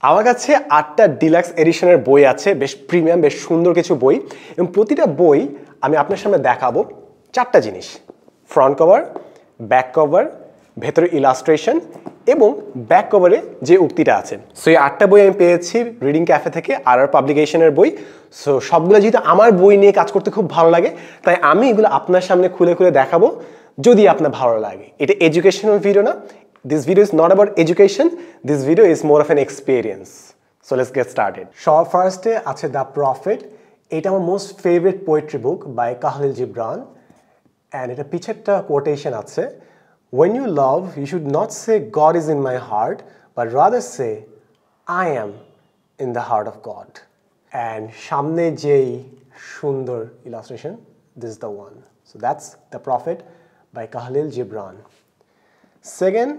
আমার কাছে 8টা ডিলাক্স এডিশনের বই আছে, বেশ প্রিমিয়াম, বেশ সুন্দর কিছু বই, এবং প্রতিটা বই আমি আপনার সামনে দেখাবো 4টা জিনিস: ফ্রন্ট কভার, ব্যাক কভার, ভেতরে ইলাস্ট্রেশন এবং ব্যাক কভারে যে উক্তিটা আছে। সো এই 8টা বই আমি পেয়েছি রিডিং ক্যাফে থেকে, আর পাবলিকেশনের বই। সো সবগুলো যেহেতু আমার বই নিয়ে কাজ করতে খুব ভালো লাগে, তাই আমি এগুলো আপনার সামনে খুলে খুলে দেখাবো যদি আপনার ভালো লাগে। এটা এডুকেশনাল ভিডিও না। This video is not about education. This video is more of an experience. So let's get started. First আছে The Prophet. এটা আমার most favorite poetry book by Khalil Gibran. And এটা পিছে একটা quotation আছে: When you love, you should not say God is in my heart, but rather say I am in the heart of God. And shamne যেই সুন্দর illustration, this is the one. So that's The Prophet by Khalil Gibran. Second,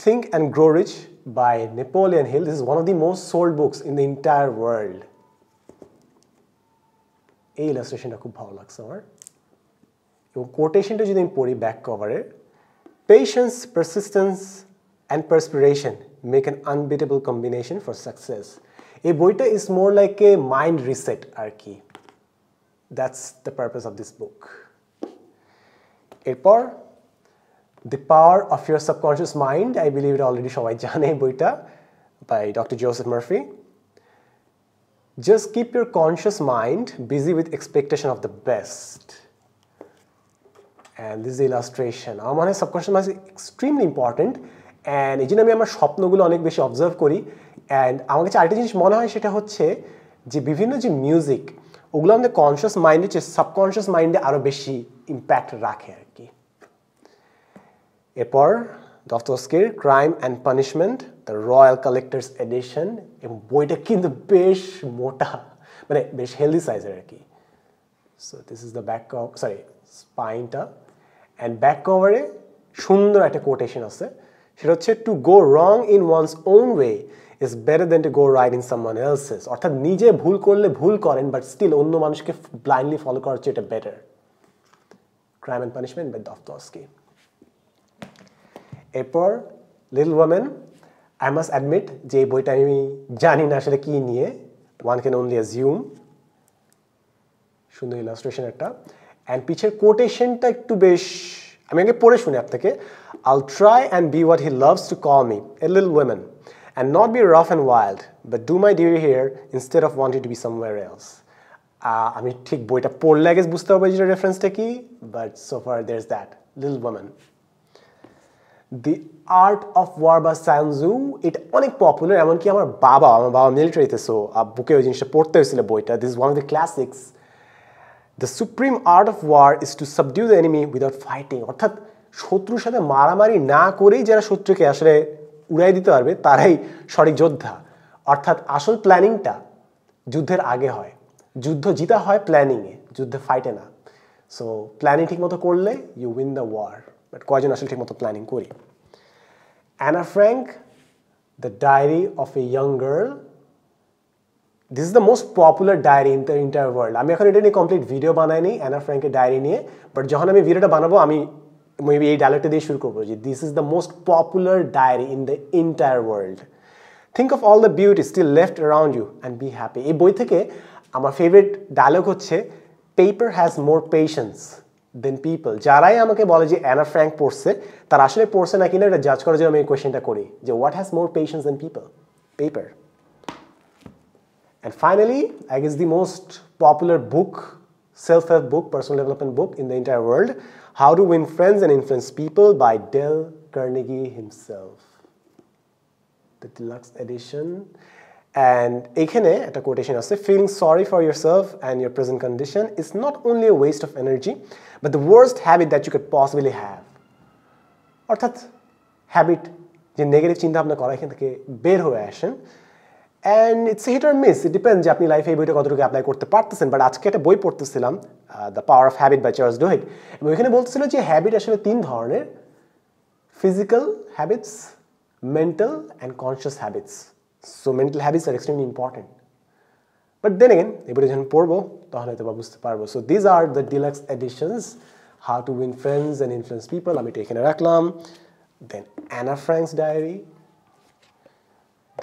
Think and Grow Rich by Napoleon Hill. This is one of the most sold books in the entire world. এই ইলাস্ট্রেশনটা খুব ভালো লাগছে আমার। এবং কোটেশনটা যদি আমি পড়ি back কভারে: Patience, persistence and perspiration make an unbeatable combination for success. এই বইটা is more like a mind reset আর কি। That's the purpose of this book. এরপর The Power of Your Subconscious Mind, I believe it already সবাই জানে বইটা, by Dr. Joseph Murphy. Just keep your conscious mind busy with expectation of the best. And this is the illustration. আমার মনে হয় subconscious mind is extremely important, and এই জন্য আমি আমার স্বপ্নগুলো অনেক বেশি অবজার্ভ করি। অ্যান্ড আমার কাছে আরেকটা জিনিস মনে হয়, সেটা হচ্ছে যে বিভিন্ন যে মিউজিক, ওগুলো আমাদের কনসিয়াস মাইন্ডে চেয়ে সাবকনসিয়াস মাইন্ডে আরও বেশি ইম্প্যাক্ট রাখে আর কি। এরপর দস্তয়েভস্কির crime and punishment, the royal collectors edition, এবং বইটা কিন্তু বেশ মোটা, মানে বেশ হেলদি সাইজের আর কি। So this is the back cover, sorry স্পাইনটা। অ্যান্ড ব্যাক কভারে সুন্দর একটা কোটেশন আছে, সেটা হচ্ছে to go wrong in one's own way is better than to go right in someone else's. অর্থাৎ নিজে ভুল করলে ভুল করেন, বাট স্টিল অন্য মানুষকে ব্লাইন্ডলি ফলো করার চেয়ে এটা better. Crime and punishment by Dostoevsky. এরপর little women, I must admit যে এই বইটা আমি জানি না আসলে কি নিয়ে, ওয়ান ক্যান অনলি অ্যাজিউম। সুন্দর ইলাস্ট্রেশন একটা, অ্যান্ড পিছের কোটেশনটা একটু বেশ, আমি আগে পড়ে শুনি আপনাকে: I'll try and be what he loves to call me, a little woman, and not be rough and wild, but do my duty here instead of wanting to be somewhere else. আমি ঠিক বইটা পড়লে আগে বুঝতে পারবো যেটা রেফারেন্সটা কি, but so far there's that, little woman. The Art of War by Sun Tzu, এটা অনেক পপুলার, এমনকি আমার বাবা মিলিটারিতে, সো বুকে ওই জিনিসটা পড়তে হয়েছিল বইটা। This is one of the classics. The supreme art of war is to subdue the enemy without fighting. অর্থাৎ শত্রুর সাথে মারামারি না করেই যারা শত্রুকে আসলে উড়াই দিতে পারবে তারাই সঠিক যোদ্ধা। অর্থাৎ আসল প্ল্যানিংটা যুদ্ধের আগে হয়, যুদ্ধ জিতা হয় প্ল্যানিংয়ে, যুদ্ধে ফাইটে না। সো প্ল্যানিং ঠিক মতো করলে you win the war, but কয়জন আসলে ঠিক মতো প্ল্যানিং করি। Anna Frank, The Diary of a Young Girl. This is the most popular diary in the entire world. আমি এখন এটা নিয়ে কমপ্লিট ভিডিও বানাইনি অ্যানা ফ্র্যাঙ্কের ডায়েরি নিয়ে, বাট যখন আমি ভিডিওটা বানাবো আমি মেবি এই ডায়লগটা দিয়ে শুরু করবো যে this is the most popular diary in the entire world. Think of all the beauty still left around you and be happy. এই বই থেকে আমার ফেভারিট ডায়লগ হচ্ছে paper has more patience than people. যারাই আমাকে বলে যে অ্যানা ফ্র্যাঙ্ক পড়ছে, তারা আসলে পড়ছে না কিনা এটা জাজ করার জন্য আমি এই কোয়েশ্চেনটা করি যে what has more patience than people? Paper. And finally, I guess the most popular book, self-help book, personal development book in the entire world, How to Win Friends and Influence People by Dale Carnegie himself. The deluxe edition. And এখানে একটা quotation আছে: Feeling sorry for yourself and your present condition is not only a waste of energy, but the worst habit that you could possibly have. অর্থাৎ habit, যে negative চিন্তা ভাবনা করা, এখান থেকে বের হয়ে আসেন। And it's hit or miss, it depend যে আপনি লাইফে এই বইটা কতটুকু অ্যাপ্লাই করতে পারতেছেন। বাট আজকে একটা বই পড়তেছিলাম, the power of habit by Charles Duhigg, এবং এখানে বলতেছিল যে হ্যাবিট আসলে 3 ধরনের: physical habits, mental and conscious habits. So mental habits are extremely important. But then again এই বইটা যখন পড়বো তখন হয়তো বা বুঝতে পারবো। So these are the deluxe editions, how to win friends and influence people, আমি এটা এখানে রাখলাম। Then Anne Frank's diary,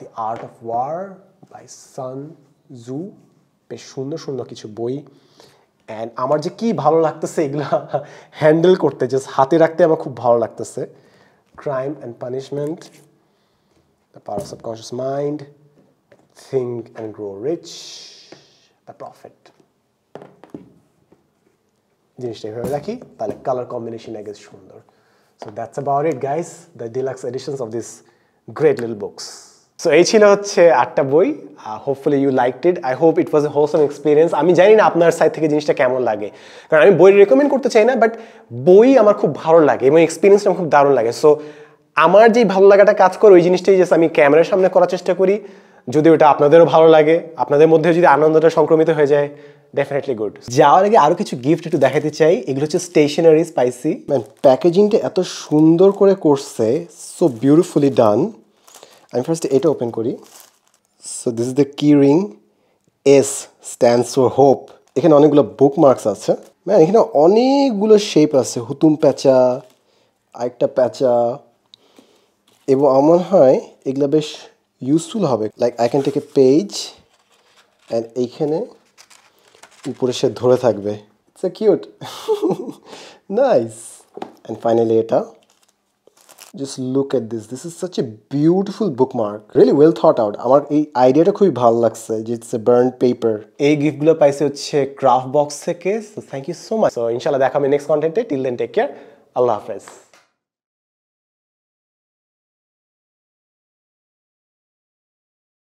The Art of War by Sun Tzu, বেশ সুন্দর সুন্দর কিছু বই। অ্যান্ড আমার যে কি ভালো লাগতেছে এগুলা হ্যান্ডেল করতে, জাস্ট হাতে রাখতে আমার খুব ভালো লাগতেছে। Crime and Punishment, The Power of Subconscious Mind, Think and Grow Rich, The Prophet। জিনিসটা এভাবে রাখি, তাহলে কালার কম্বিনেশন আই গেস সুন্দর। So that's about it guys, the deluxe editions of these great little books. So এই ছিল হচ্ছে 8টা বই। Hopefully you liked it. I hope it was a wholesome experience. আমি জানি না আপনার সাইড থেকে জিনিসটা কেমন লাগে, কারণ আমি বই রেকমেন্ড করতে চাই না, বাট বই আমার খুব ভালো লাগে এবং এক্সপিরিয়েন্সটা আমার খুব দারুণ লাগে। সো আমার যেই ভালো লাগাটা কাজ করে ওই জিনিসটাই জাস্ট আমি ক্যামেরার সামনে করার চেষ্টা করি। যদি ওটা আপনাদেরও ভালো লাগে, আপনাদের মধ্যে যদি আনন্দটা সংক্রমিত হয়ে যায়, ডেফিনেটলি গুড। যাওয়ার আগে আরও কিছু গিফট একটু দেখাতে চাই। এগুলো হচ্ছে স্টেশনারি স্পাইসি, ম্যান প্যাকেজিংটা এত সুন্দর করে করছে, সো বিউটিফুলি ডান। আমি ফার্স্ট এটা ওপেন করি। সো দিস ইজ দ্য কি ring, S stands for hope. এখানে অনেকগুলো বুক মার্কস আছে, ম্যান এখানে অনেকগুলো শেপ আছে, হুতুম প্যাঁচা, আরেকটা প্যাঁচা, এবং আমার হয় এগুলো বেশ ইউজফুল হবে। Like I can take a page and এইখানে উপরে সে ধরে থাকবে। It's a cute, nice. And finally এটা, just look at this, this is such a beautiful bookmark, really well thought out. আমার এই আইডিয়াটা খুবই ভালো লাগছে যে ইটস এ বার্ন পেপার। এই গিফটগুলো পাইছে হচ্ছে ক্রাফট বক্স থেকে। So thank you so much. So ইনশাল্লাহ দেখা হবে নেক্সট কন্টেন্টে। টিল দেন টেক কেয়ার, আল্লাহ হাফেজ।